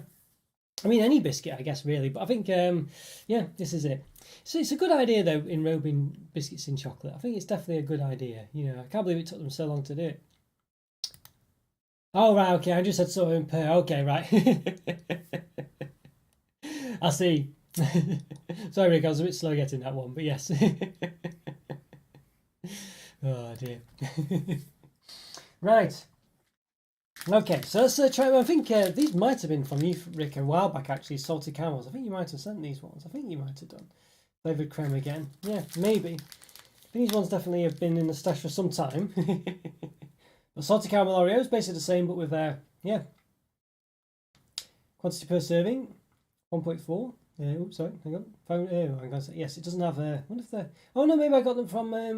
I mean, any biscuit, I guess, really. But I think, this is it. So it's a good idea, though, enrobing biscuits in chocolate. I think it's definitely a good idea. I can't believe it took them so long to do it. Oh, right, okay. I just said sort of in pair. Okay, right. I see. Sorry, Rick, I was a bit slow getting that one, but yes. Oh, dear. Right. Okay, so let's try. I think these might have been from you, Rick, a while back, actually. Salted caramels. I think you might have sent these ones. I think you might have done. Flavoured creme again. Yeah, maybe. I think these ones definitely have been in the stash for some time. But salted caramel Oreos, basically the same, but with, quantity per serving, 1.4. Oops, sorry, hang on. Yes, it doesn't have, wonder if they're, oh no, maybe I got them from, I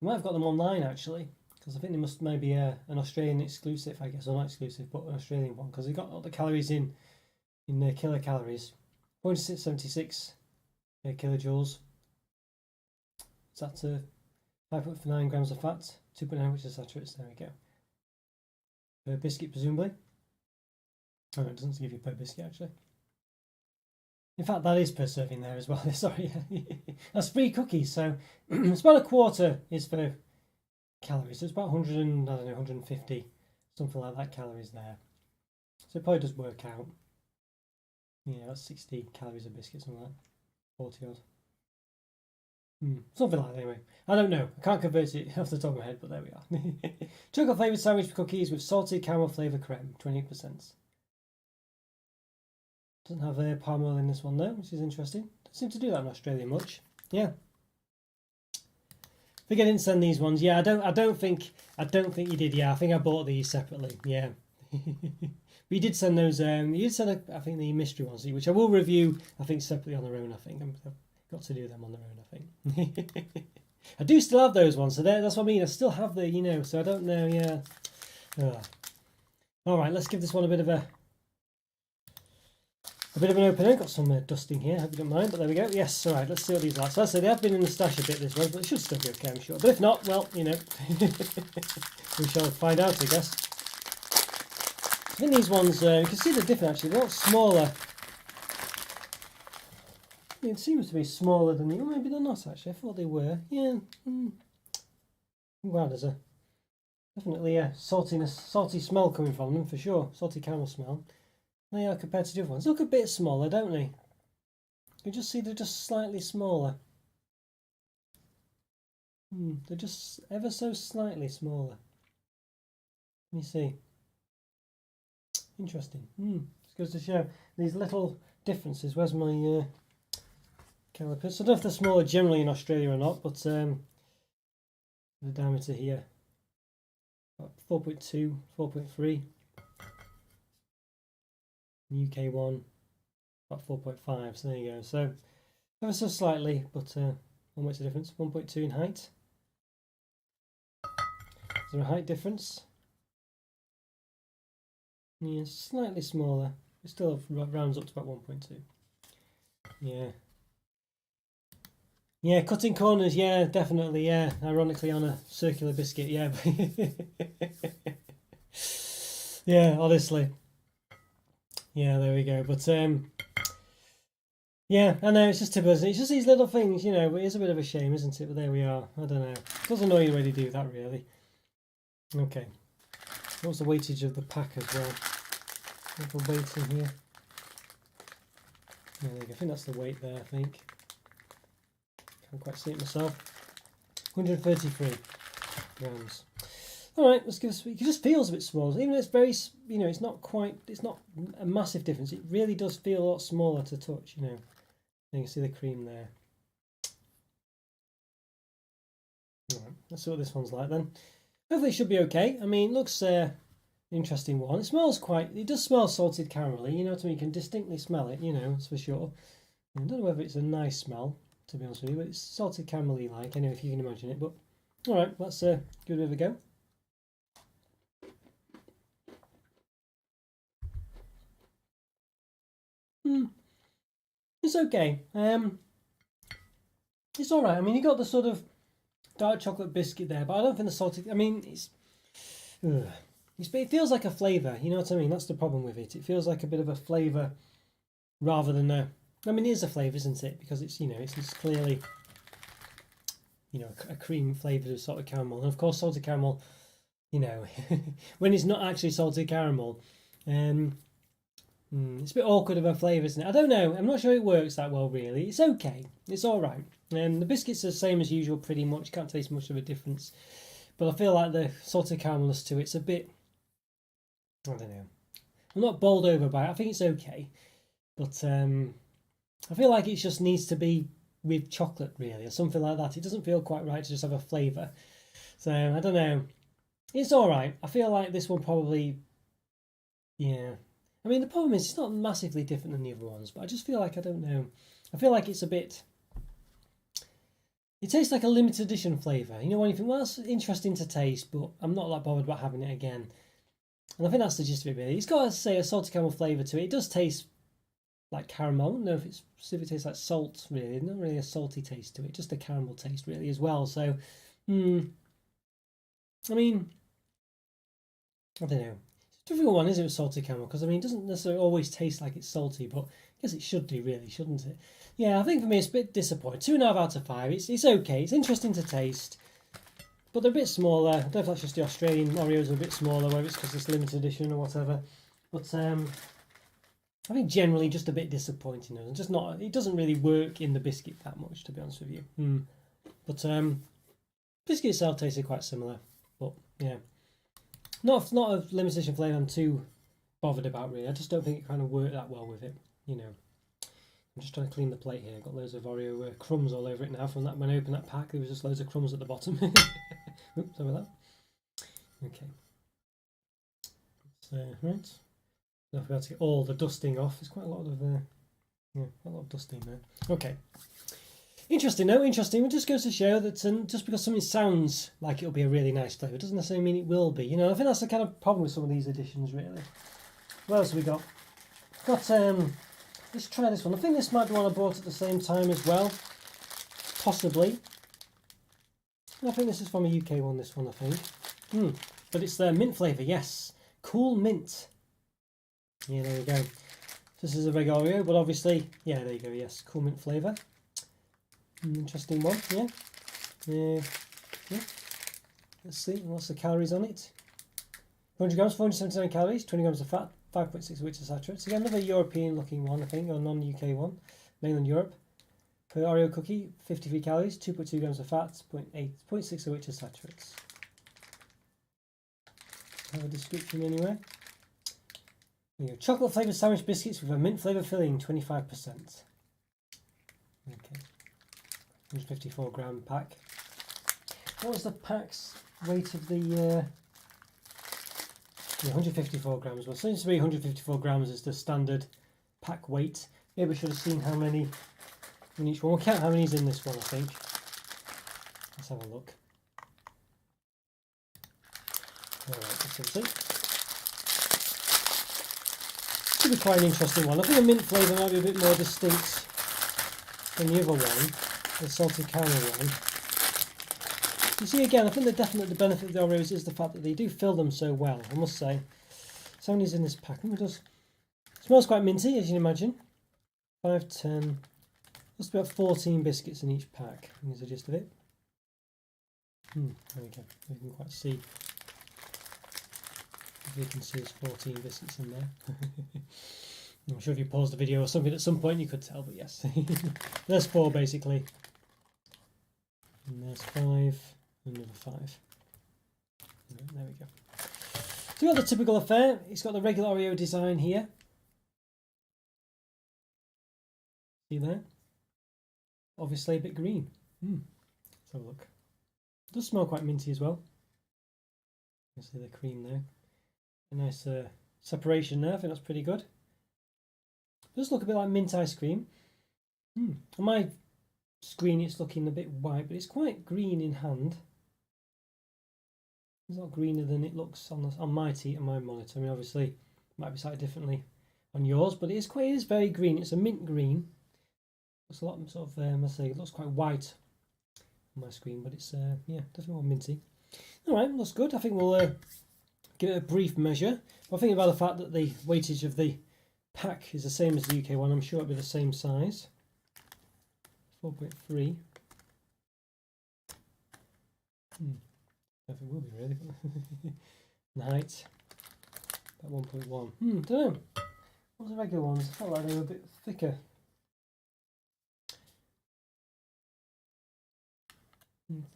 might have got them online, actually. Because I think they must maybe an Australian exclusive, I guess, or not exclusive, but an Australian one. Because they got all the calories in kilocalories. 0.76 kilojoules. So that's 5.9 grams of fat, 2.9 which is saturates. There we go. Per biscuit, presumably. Oh, no, it doesn't give you per biscuit, actually. In fact, that is per serving there as well. Sorry, that's 3 cookies. So it's about a quarter is for calories. So it's about 150, something like that, calories there. So it probably does work out. Yeah, that's 60 calories a biscuit, something like that. 40 odd. Something like that anyway. I don't know. I can't convert it off the top of my head, but there we are. Chocolate flavoured sandwich cookies with salted caramel flavour creme, 28%. Doesn't have palm oil in this one though, which is interesting. Doesn't seem to do that in Australia much. Yeah. think I didn't send these ones. Yeah, I don't think you did. Yeah, I think I bought these separately. Yeah. But you did send those. You did send, I think, the mystery ones, which I will review. I think separately on their own. I think I've got to do them on their own. I think. I do still have those ones, so that's what I mean. I still have the, so I don't know. Yeah. All right, let's give this one a bit of an opening. Got some dusting here. Hope you don't mind, but there we go. Yes. All right. Let's see what these are. So I say they have been in the stash a bit this one, but it should still be okay, I'm sure. But if not, well, we shall find out, I guess. I think these ones, you can see they're different actually. They're a lot smaller. It seems to be smaller than the. Maybe they're not actually. I thought they were. Yeah. Wow, there's definitely a salty smell coming from them for sure. Salty caramel smell. They are compared to the other ones. They look a bit smaller, don't they? You just see they're just slightly smaller. They're just ever so slightly smaller. Let me see. Interesting. It goes to show these little differences. Where's my calipers? I don't know if they're smaller generally in Australia or not, but the diameter here, 4.2, 4.3. UK one, about 4.5. So there you go. So ever so slightly, but what's the difference? 1.2 in height. Is there a height difference? Yeah, slightly smaller. It still rounds up to about 1.2. Yeah. Yeah, cutting corners, yeah, definitely, yeah. Ironically on a circular biscuit, yeah. Yeah, honestly. Yeah, there we go. But yeah, I know, it's just typical. It's just these little things, but it is a bit of a shame, isn't it? But there we are. I don't know. It does annoy you when you do that, really. Okay. What's the weightage of the pack as well? Little weight in here. There you go. I think that's the weight there, I think. Can't quite see it myself. 133 grams. All right, let's give this. It just feels a bit small. Even though it's very, it's not a massive difference. It really does feel a lot smaller to touch, You can see the cream there. All right, let's see what this one's like then. Hopefully it should be okay. I mean, it looks interesting one. It does smell salted caramelly, you know what I mean? You can distinctly smell it, that's for sure. I don't know whether it's a nice smell, to be honest with you, but it's salted caramelly like, anyway, if you can imagine it. But all right, let's give it a bit of a go. It's okay. It's all right. I mean, you got the sort of dark chocolate biscuit there, but I don't think the salted. I mean, it feels like a flavour. You know what I mean? That's the problem with it. It feels like a bit of a flavour rather than a. I mean, it is a flavour, isn't it? Because it's it's clearly a cream flavoured sort of caramel, and of course salted caramel. When it's not actually salted caramel, it's a bit awkward of a flavour, isn't it? I don't know. I'm not sure it works that well, really. It's okay. It's all right. The biscuits are the same as usual, pretty much. Can't taste much of a difference. But I feel like the salted caramelness to it's a bit. I don't know. I'm not bowled over by it. I think it's okay. But I feel like it just needs to be with chocolate, really, or something like that. It doesn't feel quite right to just have a flavour. So, I don't know. It's all right. I feel like this one probably. Yeah. I mean, the problem is it's not massively different than the other ones, but I just feel like, I don't know. I feel like it's a bit. It tastes like a limited edition flavour. When you think, well, that's interesting to taste, but I'm not that bothered about having it again. And I think that's the gist of it, really. It's got, a salted caramel flavour to it. It does taste like caramel. I don't know if it specifically tastes like salt, really. There's not really a salty taste to it, just a caramel taste, really, as well. So, I mean, I don't know. It's a difficult one, isn't it, with salted caramel? Because, I mean, it doesn't necessarily always taste like it's salty, but I guess it should do, really, shouldn't it? Yeah, I think for me it's a bit disappointing. 2.5 out of 5. It's okay. It's interesting to taste. But they're a bit smaller. I don't know if that's just the Australian Oreos are a bit smaller, whether it's because it's limited edition or whatever. But I think generally just a bit disappointing. Just not. It doesn't really work in the biscuit that much, to be honest with you. But biscuit itself tasted quite similar. But yeah, not a limited edition flavour I'm too bothered about, really. I just don't think it kind of worked that well with it. I'm just trying to clean the plate here. Got loads of Oreo crumbs all over it now from that. When I opened that pack, there was just loads of crumbs at the bottom. Oops, sorry about that. Okay. So, right. Now if we have to get all the dusting off, there's quite a lot of dusting there. Okay. Interesting, no, interesting. It just goes to show that just because something sounds like it'll be a really nice flavour doesn't necessarily mean it will be. You know, I think that's the kind of problem with some of these editions, really. What else have we got? Let's try this one. I think this might be one I bought at the same time as well. Possibly. I think this is from a UK one, this one, I think. But it's the mint flavour, yes. Cool mint. Yeah, there we go. This is a regular Oreo, but obviously, yeah, there you go, yes. Cool mint flavour. Interesting one, yeah. Yeah. Let's see, what's the calories on it? 100 grams, 479 calories, 20 grams of fat, 5.6 which is saturated. Again, another European looking one, I think, or non-UK one, mainland Europe. Per Oreo cookie, 53 calories, 2.2 grams of fat, 0.6 of which is saturates. Have a description anywhere. There you go. Chocolate flavoured sandwich biscuits with a mint flavour filling, 25%. Okay. 154 gram pack. What was the pack's weight of the... Yeah, 154 grams. Well, seems to be 154 grams is the standard pack weight. Maybe we should have seen how many in each one. We'll count how many's in this one, I think. Let's have a look. Alright, let's see. Should be quite an interesting one. I think the mint flavour might be a bit more distinct than the other one, the salted caramel one. You see, again, I think the benefit of the Oreos is the fact that they do fill them so well, I must say. So many's in this pack. It smells quite minty, as you can imagine. 5, 10, just about 14 biscuits in each pack. Here's the gist of it. There we go. You can quite see. As you can see, there's 14 biscuits in there. I'm sure if you paused the video or something at some point you could tell, but yes. There's 4 basically. And there's 5. Another 5. There we go. So we've got the typical affair. It's got the regular Oreo design here. See there? Obviously a bit green. Let's have a look. It does smell quite minty as well. You see the cream there. A nice separation there. I think that's pretty good. It does look a bit like mint ice cream. On my screen it's looking a bit white, but it's quite green in hand. It's not greener than it looks on my monitor. I mean, obviously, it might be slightly differently on yours, but it is very green. It's a mint green. Looks a lot sort of, it looks quite white on my screen, but it's yeah, definitely more minty. All right, that's good. I think we'll give it a brief measure. Well, thinking about the fact that the weightage of the pack is the same as the UK one, I'm sure it'll be the same size. 4.3. I don't think it will be really. And height, about 1.1. Don't know. What was the regular ones? I felt like they were a bit thicker.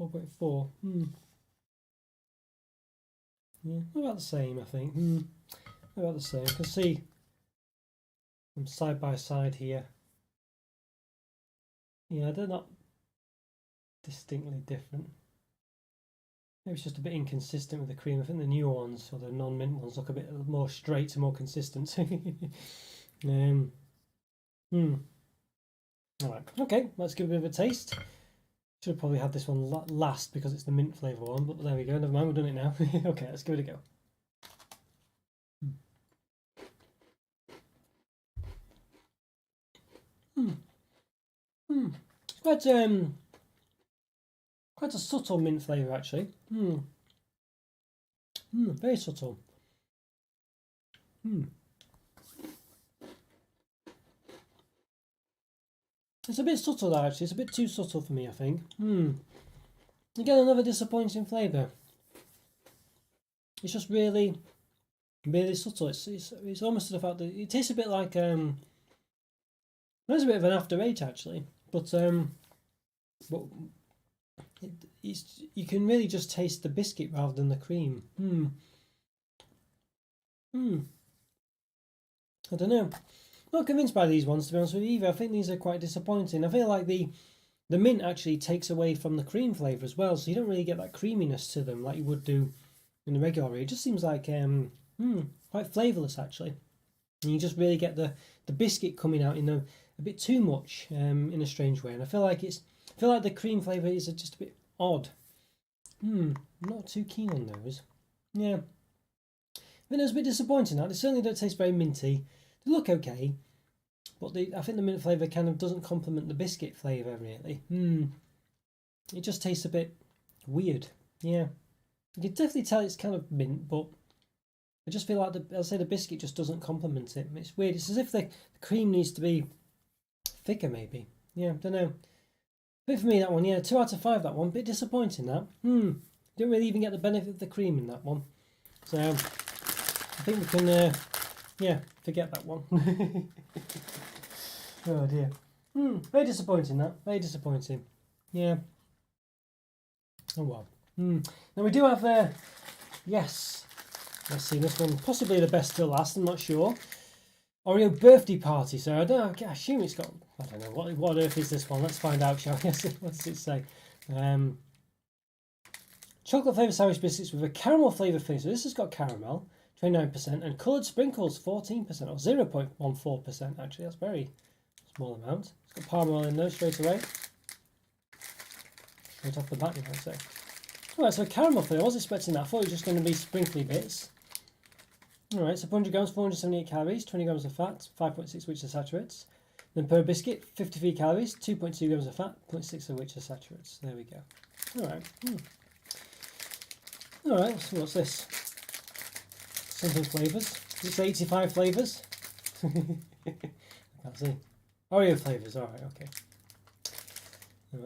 4.4. Yeah, about the same, I think. About the same. You can see them side by side here. Yeah, they're not distinctly different. Maybe it's just a bit inconsistent with the cream. I think the newer ones, or the non-mint ones, look a bit more straight and more consistent. Alright, okay, let's give it a bit of a taste. Should have probably had this one last because it's the mint flavour one, but there we go, never mind, we've done it now. Okay, let's give it a go. It's quite a subtle mint flavour actually. Very subtle. It's a bit subtle actually, it's a bit too subtle for me, I think. Again, another disappointing flavour. It's just really, really subtle. It's almost to the fact that it tastes a bit like there's a bit of an after 8 actually, but you can really just taste the biscuit rather than the cream. I don't know. not convinced by these ones, to be honest with you either. I think these are quite disappointing. I feel like the mint actually takes away from the cream flavour as well, so you don't really get that creaminess to them like you would do in the regular Oreo. It just seems like quite flavourless actually. And you just really get the biscuit coming out in a bit too much in a strange way. And I feel like the cream flavour is just a bit odd. I'm not too keen on those. Yeah. I think it was a bit disappointing that. They certainly don't taste very minty. They look okay, but I think the mint flavour kind of doesn't complement the biscuit flavour really. It just tastes a bit weird. Yeah. You can definitely tell it's kind of mint, but I just feel like the biscuit just doesn't complement it. It's weird. It's as if the cream needs to be thicker maybe. Yeah, don't know. Bit for me that one, yeah. 2 out of 5 that one. Bit disappointing that. Don't really even get the benefit of the cream in that one. So I think we can forget that one. Oh dear. Very disappointing that. Very disappointing. Yeah. Oh well. Now we do have yes. Let's see, this one possibly the best till last, I'm not sure. Oreo birthday party. So I assume it's got, I don't know, what on earth is this one? Let's find out, shall we? What does it say? Chocolate flavoured sandwich biscuits with a caramel flavour filling. So this has got caramel, 29%, and coloured sprinkles, 14%, or 0.14% actually. That's very small amount. It's got palm oil in there straight away. Right off the bat, you might say. Alright, so caramel flavour. I was expecting that. I thought it was just going to be sprinkly bits. Alright, so 100 grams, 478 calories, 20 grams of fat, 5.6 which are saturates. Then per biscuit, 53 calories, 2.2 grams of fat, 0.6 of which are saturates. There we go. Alright. Alright, so what's this? Something flavours. It's 85 flavours. I can't see. Oreo flavours, alright, okay.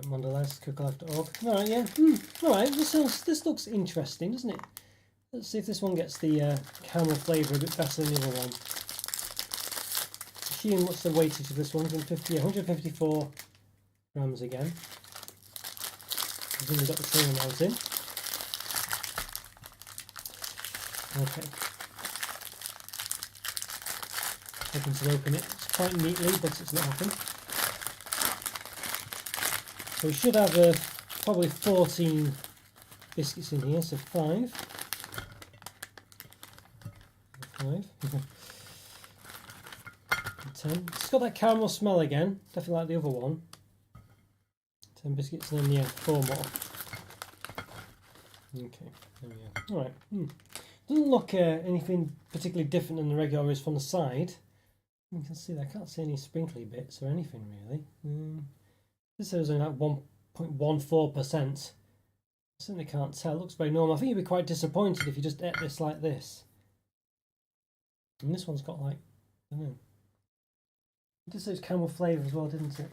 Mondelez, Chocolo.org. Alright, yeah. Alright, this looks interesting, doesn't it? Let's see if this one gets the caramel flavour a bit better than the other one. Assuming what's the weightage of this one? 154 grams again. We've got the same amount in. Okay. Hoping to open it quite neatly, but it's not happening. So we should have probably 14 biscuits in here, so 5. 10. It's got that caramel smell again, definitely like the other one. 10 biscuits and then yeah, 4 more. Okay, there we go. Alright. Doesn't look anything particularly different than the regular Oreos from the side. You can see that I can't see any sprinkly bits or anything really. This is only like 1.14%. I certainly can't tell. It looks very normal. I think you'd be quite disappointed if you just ate this like this. And this one's got like, I don't know. It just says caramel flavour as well, didn't it?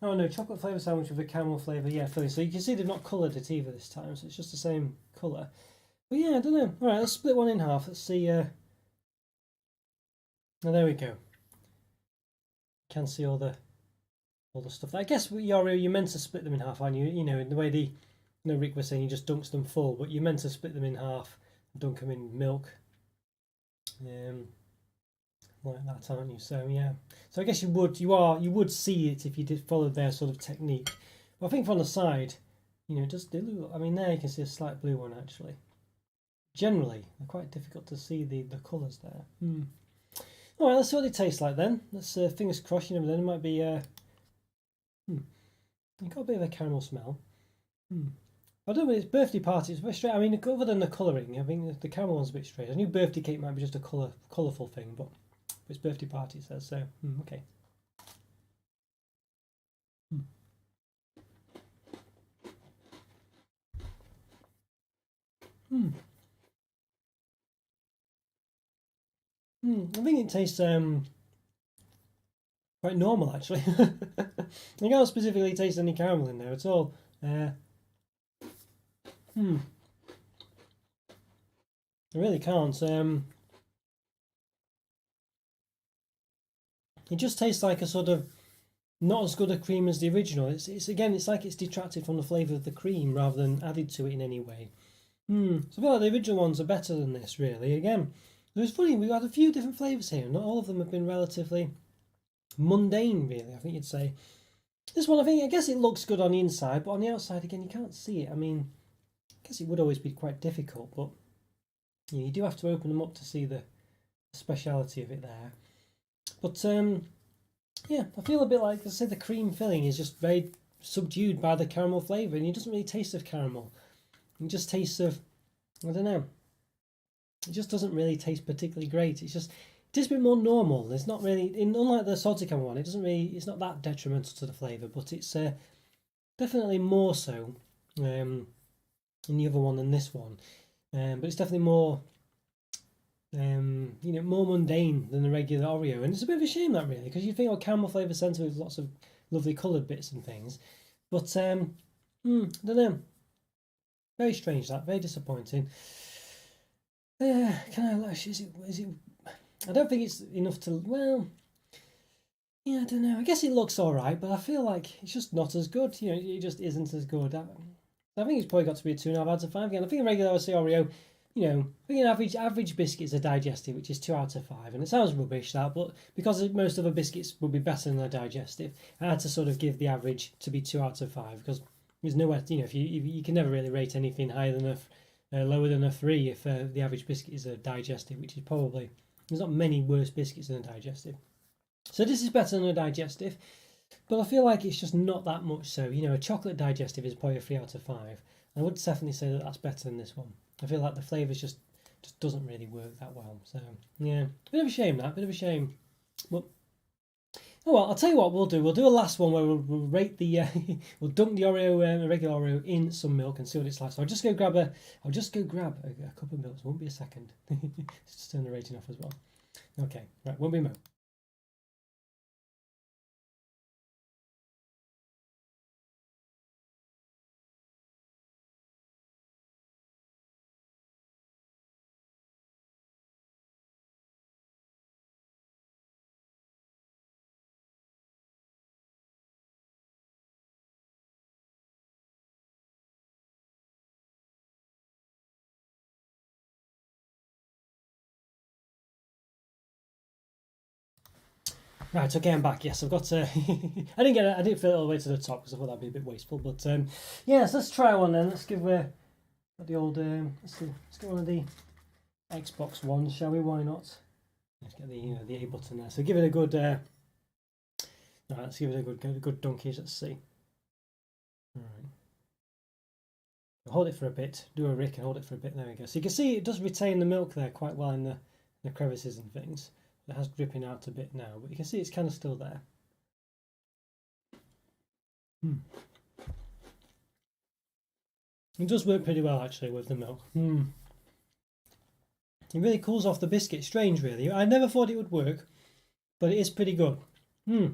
Oh no, chocolate flavour sandwich with a caramel flavour, yeah, filling. So you can see they've not coloured it either this time, so it's just the same colour. But yeah, I don't know. Alright, let's split one in half. Let's see. Oh, there we go. You can see all the stuff. I guess you're meant to split them in half, aren't you? You know, in the way Rick was saying, he just dunks them full, but you're meant to split them in half and dunk them in milk. Like that, aren't you? So yeah. So I guess you would see it if you did follow their sort of technique. But I think from the side, you know, just I mean, there you can see a slight blue one actually. Generally, they're quite difficult to see the colours there. All right, let's see what they taste like then. Let's fingers crossed. You know, then it might be. You've got a bit of a caramel smell. I don't know. It's birthday party. It's very strange. I mean, other than the colouring, I think the caramel one's a bit strange. I knew birthday cake might be just a colourful thing, but it's birthday party. It says so. Okay. I think it tastes quite normal actually. I can't specifically taste any caramel in there at all. I really can't. It just tastes like a sort of not as good a cream as the original. It's again, it's like it's detracted from the flavour of the cream rather than added to it in any way. So I feel like the original ones are better than this, really. Again, it was funny, we've had a few different flavours here. Not all of them have been relatively mundane, really, I think you'd say. This one, I guess it looks good on the inside, but on the outside, again, you can't see it. I mean, I guess it would always be quite difficult, but you do have to open them up to see the speciality of it there. But yeah, I feel a bit like, I say, the cream filling is just very subdued by the caramel flavour, and it doesn't really taste of caramel. It just tastes of, I don't know, it just doesn't really taste particularly great. It's just a bit more normal. It's not really, unlike the salted caramel one, it's not that detrimental to the flavour, but it's definitely more so in the other one than this one. But it's definitely more, more mundane than the regular Oreo, and it's a bit of a shame that, really, because you think, oh, caramel flavour centre with lots of lovely coloured bits and things, but I don't know. Very strange, that, very disappointing. Can I? Is it? I don't think it's enough to. Well, yeah, I don't know. I guess it looks all right, but I feel like it's just not as good. It just isn't as good. I think it's probably got to be a 2.5 out of 5 again. I think a regular Oreo, I think an average biscuit is a digestive, which is 2 out of 5, and it sounds rubbish, that, but because most other biscuits would be better than a digestive, I had to sort of give the average to be 2 out of 5, because there's nowhere, if you can never really rate anything higher than lower than a 3 if the average biscuit is a digestive, which is probably, there's not many worse biscuits than a digestive. So this is better than a digestive, but I feel like it's just not that much so. A chocolate digestive is probably a 3 out of 5. I would definitely say that that's better than this one. I feel like the flavours just doesn't really work that well. So yeah, bit of a shame, that, bit of a shame. But oh well, I'll tell you what we'll do. We'll do a last one where we'll rate the we'll dunk the Oreo, regular Oreo, in some milk and see what it's like. So I'll just go grab a cup of milk. So it won't be a second. Just turn the rating off as well. Okay, right, won't be a moment. Right, okay, I'm back. Yes, I've got. I didn't fill it all the way to the top because I thought that'd be a bit wasteful. But yes, let's try one then. Let's give the old. Let's get one of the Xbox ones, shall we? Why not? Let's get the A button there. So give it a good. Right, let's give it a good dunkies. Let's see. All right. Hold it for a bit. Do a Rick and hold it for a bit. There we go. So you can see it does retain the milk there quite well in the crevices and things. It has dripping out a bit now, but you can see it's kind of still there. It does work pretty well, actually, with the milk. It really cools off the biscuit. Strange, really. I never thought it would work, but it is pretty good. It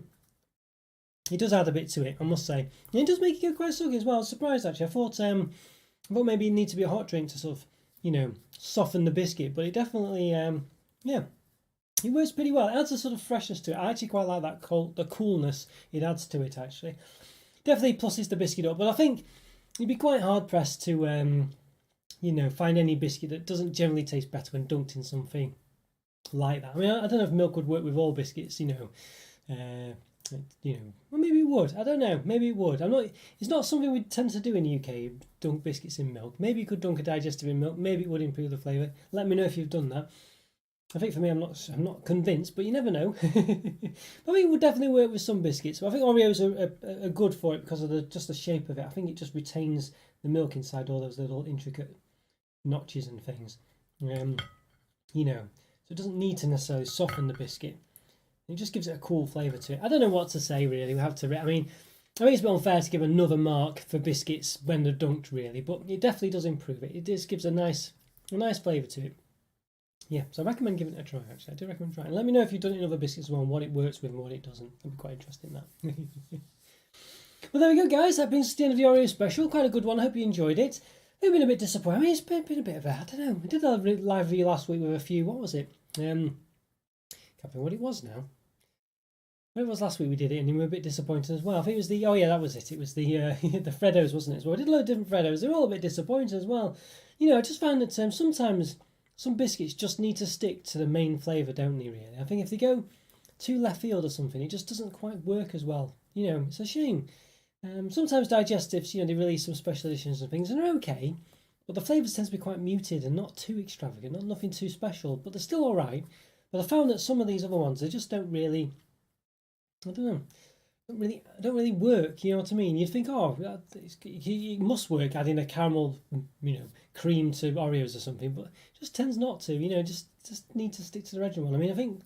does add a bit to it, I must say. And it does make it go quite soggy as well. I was surprised, actually. I thought maybe it needs to be a hot drink to sort of, soften the biscuit, but it definitely, yeah. It works pretty well. It adds a sort of freshness to it. I actually quite like that the coolness it adds to it, actually. Definitely pluses the biscuit up, but I think you'd be quite hard pressed to find any biscuit that doesn't generally taste better when dunked in something like that. I mean, I don't know if milk would work with all biscuits, well, maybe it would. I don't know. Maybe it would. It's not something we tend to do in the UK. Dunk biscuits in milk. Maybe you could dunk a digestive in milk. Maybe it would improve the flavour. Let me know if you've done that. I think for me, I'm not convinced, but you never know. I think it would definitely work with some biscuits. But I think Oreos are good for it because of just the shape of it. I think it just retains the milk inside all those little intricate notches and things. So it doesn't need to necessarily soften the biscuit. It just gives it a cool flavour to it. I don't know what to say, really. We have to. I think it's a bit unfair to give another mark for biscuits when they're dunked, really. But it definitely does improve it. It just gives a nice flavour to it. Yeah, so I recommend giving it a try, actually. I do recommend trying. Let me know if you've done it in other biscuits as well, and what it works with and what it doesn't. I'd be quite interested in that. Well, there we go, guys. That brings us to the end of the Oreo special. Quite a good one. I hope you enjoyed it. I've been a bit disappointed. I mean, it's been a bit of I don't know. We did a live review last week with a few, what was it? Can't think what it was now. It was last week we did it, and we were a bit disappointed as well. I think it was the, oh yeah, that was it. It was the the Freddos, wasn't it? So I did a load of different Freddos. They were all a bit disappointing as well. I just found that sometimes some biscuits just need to stick to the main flavour, don't they? Really, I think if they go too left field or something, it just doesn't quite work as well. It's a shame. Sometimes digestives, they release some special editions and things, and they're okay, but the flavours tend to be quite muted and not too extravagant, not nothing too special, but they're still all right. But I found that some of these other ones, they just don't really, I don't know, don't really work. You know what I mean? You'd think, oh, it must work adding a caramel, cream to Oreos or something, but it just tends not to. Just need to stick to the original one. I mean, I think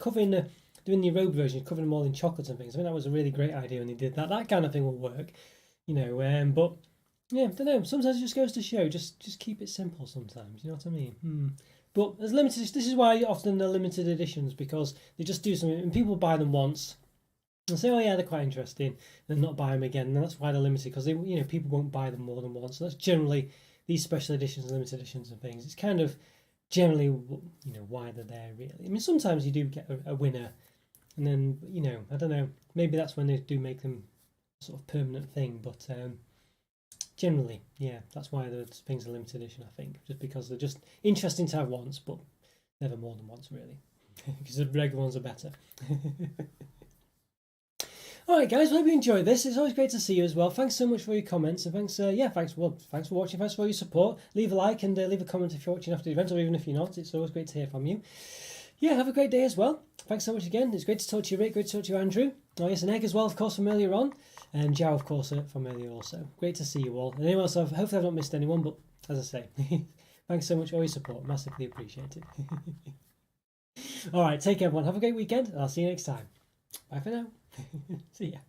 doing the Aerobe version, covering them all in chocolate and things. I think that was a really great idea when they did that. That kind of thing will work, But yeah, I don't know. Sometimes it just goes to show, just keep it simple. Sometimes, you know what I mean? But as limited, this is why often they're limited editions, because they just do something and people buy them once and say, oh yeah, they're quite interesting, and not buy them again. And that's why they're limited, because people won't buy them more than once. So that's generally these special editions, limited editions, and things. It's kind of generally why they're there. Really, I mean, sometimes you do get a winner. And then, I don't know, maybe that's when they do make them a sort of permanent thing. But generally, yeah, that's why the things are limited edition, I think. Just because they're just interesting to have once, but never more than once, really. Because the regular ones are better. All right, guys, well, I hope you enjoyed this. It's always great to see you as well. Thanks so much for your comments. And thanks, thanks for watching. Thanks for all your support. Leave a like and leave a comment if you're watching after the event, or even if you're not. It's always great to hear from you. Yeah, have a great day as well. Thanks so much again. It's great to talk to you, Rick. Great to talk to you, Andrew. Oh, yes, and Egg as well, of course, from earlier on. And Jow, of course, from earlier also. Great to see you all. And anyone else, hopefully I've not missed anyone, but as I say, thanks so much for all your support. Massively appreciated. All right, take care, everyone. Have a great weekend, and I'll see you next time. Bye for now. See ya.